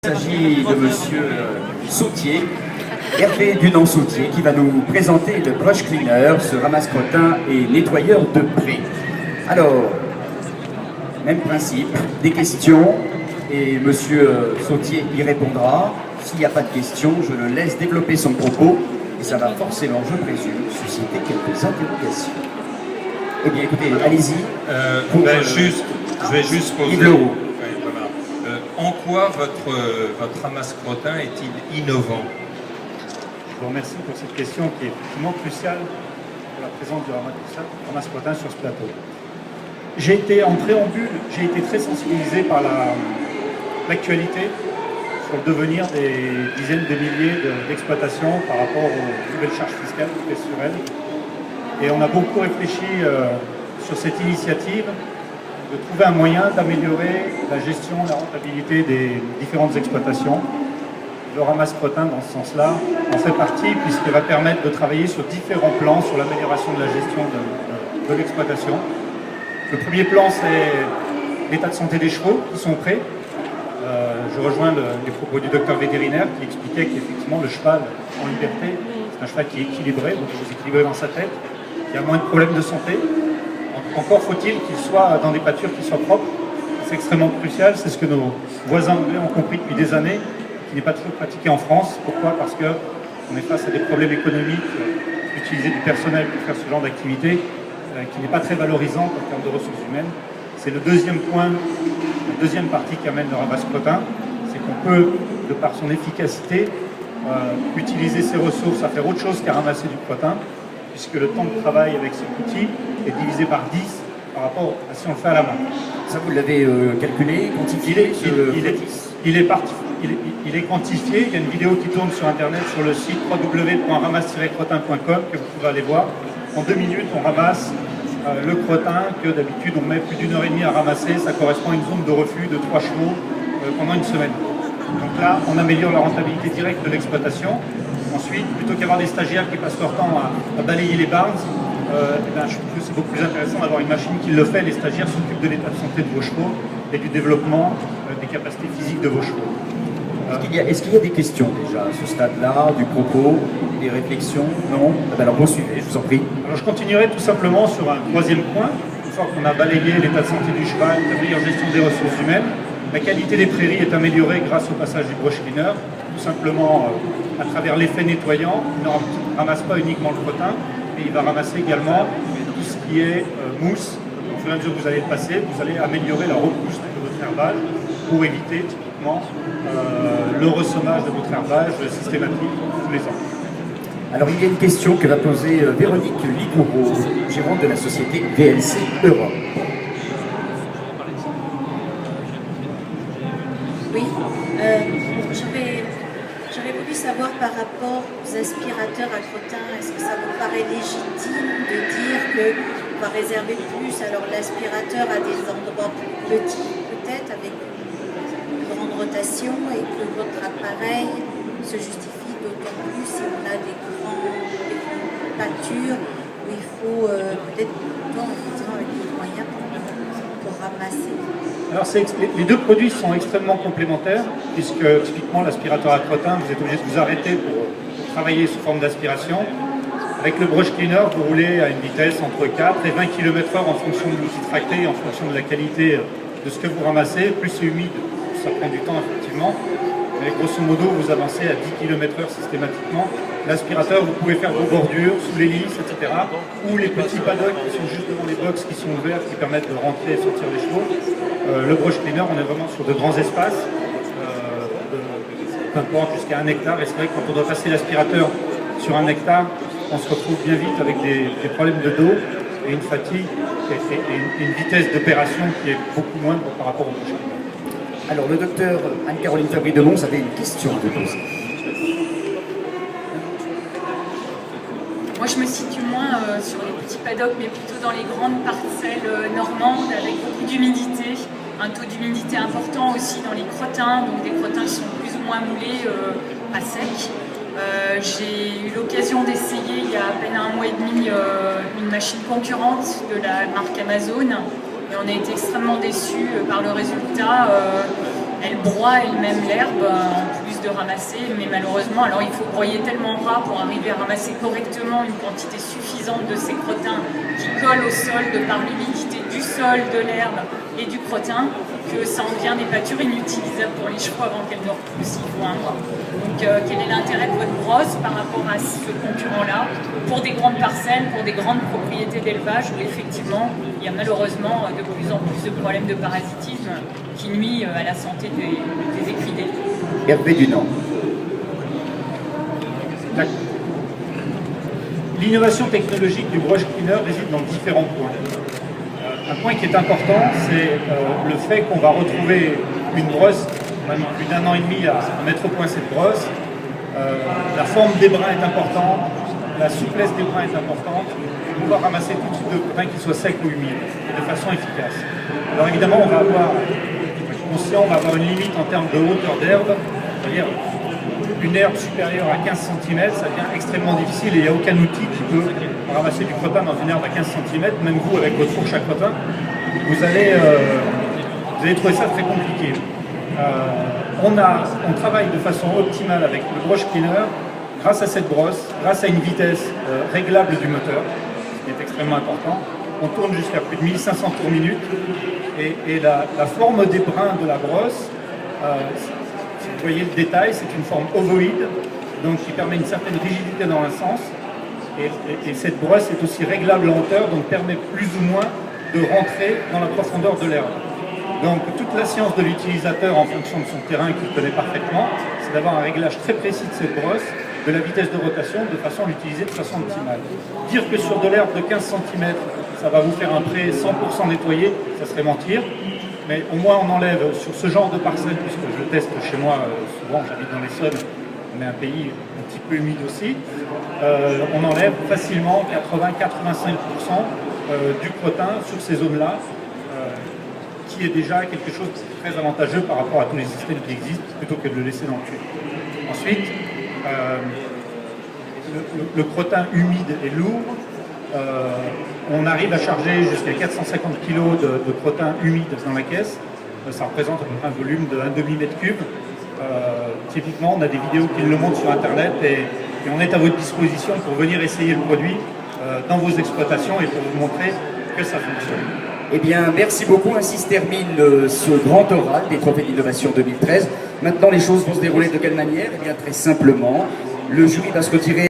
Il s'agit de monsieur Sautier, Hervé Dunant-Sautier, qui va nous présenter le brush cleaner, ce ramasse-crottin et nettoyeur de pré. Alors, même principe, des questions, et monsieur Sautier y répondra. S'il n'y a pas de questions, je le laisse développer son propos, et ça va forcément, je présume, susciter quelques interrogations. Eh bien, écoutez, allez-y. Je vais juste poser... Yves Leroux. En quoi votre ramasse-crottin est-il innovant? Je vous remercie pour cette question qui est effectivement cruciale pour la présence du ramasse-crottin sur ce plateau. J'ai été en préambule, j'ai été très sensibilisé par l'actualité sur le devenir des dizaines de milliers d'exploitations par rapport aux nouvelles charges fiscales qui pèsent sur elles. Et on a beaucoup réfléchi sur cette initiative de trouver un moyen d'améliorer la gestion, la rentabilité des différentes exploitations. Le ramasse-crottin, dans ce sens-là, en fait partie, puisqu'il va permettre de travailler sur différents plans sur l'amélioration de la gestion de l'exploitation. Le premier plan, c'est l'état de santé des chevaux qui sont prêts. Je rejoins les propos du docteur vétérinaire qui expliquait qu'effectivement le cheval en liberté, c'est un cheval qui est équilibré, donc équilibré dans sa tête, qui a moins de problèmes de santé. Encore faut-il qu'il soit dans des pâtures qui soient propres. C'est extrêmement crucial, c'est ce que nos voisins anglais ont compris depuis des années, qui n'est pas toujours pratiqué en France. Pourquoi? Parce qu'on est face à des problèmes économiques, utiliser du personnel pour faire ce genre d'activité, qui n'est pas très valorisante en termes de ressources humaines. C'est le deuxième point, la deuxième partie qui amène le ramasse-crottin, c'est qu'on peut, de par son efficacité, utiliser ses ressources à faire autre chose qu'à ramasser du crottin, puisque le temps de travail avec cet outil est divisé par 10 par rapport à si on le fait à la main. Ça, vous l'avez calculé, quantifié? Il est quantifié. Il y a une vidéo qui tourne sur Internet sur le site www.ramasse-crottin.com que vous pouvez aller voir. En 2 minutes, on ramasse le crottin que d'habitude on met plus d'1h30 à ramasser. Ça correspond à une zone de reflux de 3 chevaux pendant une semaine. Donc là, on améliore la rentabilité directe de l'exploitation. Ensuite, plutôt qu'avoir des stagiaires qui passent leur temps à balayer les barns, je trouve que c'est beaucoup plus intéressant d'avoir une machine qui le fait. Les stagiaires s'occupent de l'état de santé de vos chevaux et du développement des capacités physiques de vos chevaux. Est-ce qu'il y a des questions déjà à ce stade-là, du propos, des réflexions? Non? Alors poursuivez, je vous en prie. Alors je continuerai tout simplement sur un troisième point. Une fois qu'on a balayé l'état de santé du cheval, la meilleure gestion des ressources humaines, la qualité des prairies est améliorée grâce au passage du brush cleaner, tout simplement à travers l'effet nettoyant. Il ne ramasse pas uniquement le crottin, mais il va ramasser également tout ce qui est mousse. Au fur et à mesure que vous allez le passer, vous allez améliorer la repousse de votre herbage pour éviter typiquement le ressommage de votre herbage systématique tous les ans. Alors il y a une question que va poser Véronique Ligouro, gérante de la société VLC Europe. Oui, j'aurais voulu savoir par rapport aux aspirateurs à crottin, est-ce que ça vous paraît légitime de dire qu'on va réserver plus alors l'aspirateur à des endroits plus petits, peut-être avec une grande rotation, et que votre appareil se justifie d'autant plus si on a des grandes pâtures où il faut peut-être effectivement avec des moyens pour ramasser. Alors les deux produits sont extrêmement complémentaires, puisque typiquement l'aspirateur à crottin, vous êtes obligé de vous arrêter pour travailler sous forme d'aspiration. Avec le brush cleaner, vous roulez à une vitesse entre 4 et 20 km/h en fonction de l'outil tracté et en fonction de la qualité de ce que vous ramassez. Plus c'est humide, plus ça prend du temps effectivement. Mais grosso modo, vous avancez à 10 km/h systématiquement. L'aspirateur, vous pouvez faire vos bordures sous l'hélice, etc. Ou les petits paddocks qui sont juste devant les box qui sont ouverts, qui permettent de rentrer et sortir les chevaux. Le brush cleaner, on est vraiment sur de grands espaces, peu importe jusqu'à 1 hectare. Et c'est vrai que quand on doit passer l'aspirateur sur 1 hectare, on se retrouve bien vite avec des problèmes de dos et une fatigue et une vitesse d'opération qui est beaucoup moindre par rapport au brush cleaner. Alors le docteur Anne-Caroline Fabry-Delons avait une question à vous poser. Moi je me situe moins sur les petits paddocks, mais plutôt dans les grandes parcelles normandes avec beaucoup d'humidité, un taux d'humidité important aussi dans les crottins, donc des crottins qui sont plus ou moins moulés à sec. J'ai eu l'occasion d'essayer il y a à peine 1 mois et demi une machine concurrente de la marque Amazon et on a été extrêmement déçus par le résultat. elle broie elle-même l'herbe en plus de ramasser, mais malheureusement, alors il faut broyer tellement ras pour arriver à ramasser correctement une quantité suffisante de ces crottins qui collent au sol de par l'humidité du sol, de l'herbe et du crottin, que ça en devient des pâtures inutilisables pour les chevaux avant qu'elles ne repoussent, il faut un mois. Donc quel est l'intérêt de votre brosse par rapport à ce concurrent-là pour des grandes parcelles, pour des grandes propriétés d'élevage où effectivement il y a malheureusement de plus en plus de problèmes de parasitisme qui nuit à la santé des équidés. Hervé Dunant. L'innovation technologique du brush cleaner réside dans différents points. Un point qui est important, c'est le fait qu'on va retrouver une brosse, on a mis plus d'1 an et demi à mettre au point cette brosse. La forme des brins est importante, la souplesse des brins est importante, et pouvoir ramasser tout type de brins qui soient secs ou humides, de façon efficace. Alors évidemment, on va avoir une limite en termes de hauteur d'herbe, c'est-à-dire une herbe supérieure à 15 cm, ça devient extrêmement difficile et il n'y a aucun outil qui peut ramasser du crottin dans une herbe à 15 cm, même vous avec votre fourche à crottin, vous allez trouver ça très compliqué. On travaille de façon optimale avec le brush cleaner grâce à cette brosse, grâce à une vitesse réglable du moteur, ce qui est extrêmement important. On tourne jusqu'à plus de 1500 tours minute et la forme des brins de la brosse, si vous voyez le détail, c'est une forme ovoïde, donc qui permet une certaine rigidité dans un sens. Et cette brosse est aussi réglable en hauteur, donc permet plus ou moins de rentrer dans la profondeur de l'herbe. Donc toute la science de l'utilisateur en fonction de son terrain qu'il connaît parfaitement, c'est d'avoir un réglage très précis de cette brosse, de la vitesse de rotation, de façon à l'utiliser de façon optimale. Dire que sur de l'herbe de 15 cm, ça va vous faire un pré 100% nettoyé, ça serait mentir. Mais au moins on enlève sur ce genre de parcelle, puisque je le teste chez moi, souvent j'habite dans l'Essonne, on est un pays un petit peu humide aussi, on enlève facilement 80-85% du crottin sur ces zones-là, qui est déjà quelque chose de très avantageux par rapport à tous les systèmes qui existent, plutôt que de le laisser dans le tuyau. Ensuite, le crottin humide et lourd, on arrive à charger jusqu'à 450 kg de crottin humide dans la caisse. Ça représente à peu près un volume de 1,5 m3. Typiquement, on a des vidéos qui le montrent sur Internet et on est à votre disposition pour venir essayer le produit dans vos exploitations et pour vous montrer que ça fonctionne. Eh bien, merci beaucoup. Ainsi se termine ce grand oral des Trophées d'innovation 2013. Maintenant, les choses vont se dérouler de quelle manière? Eh bien, très simplement, le jury va se retirer.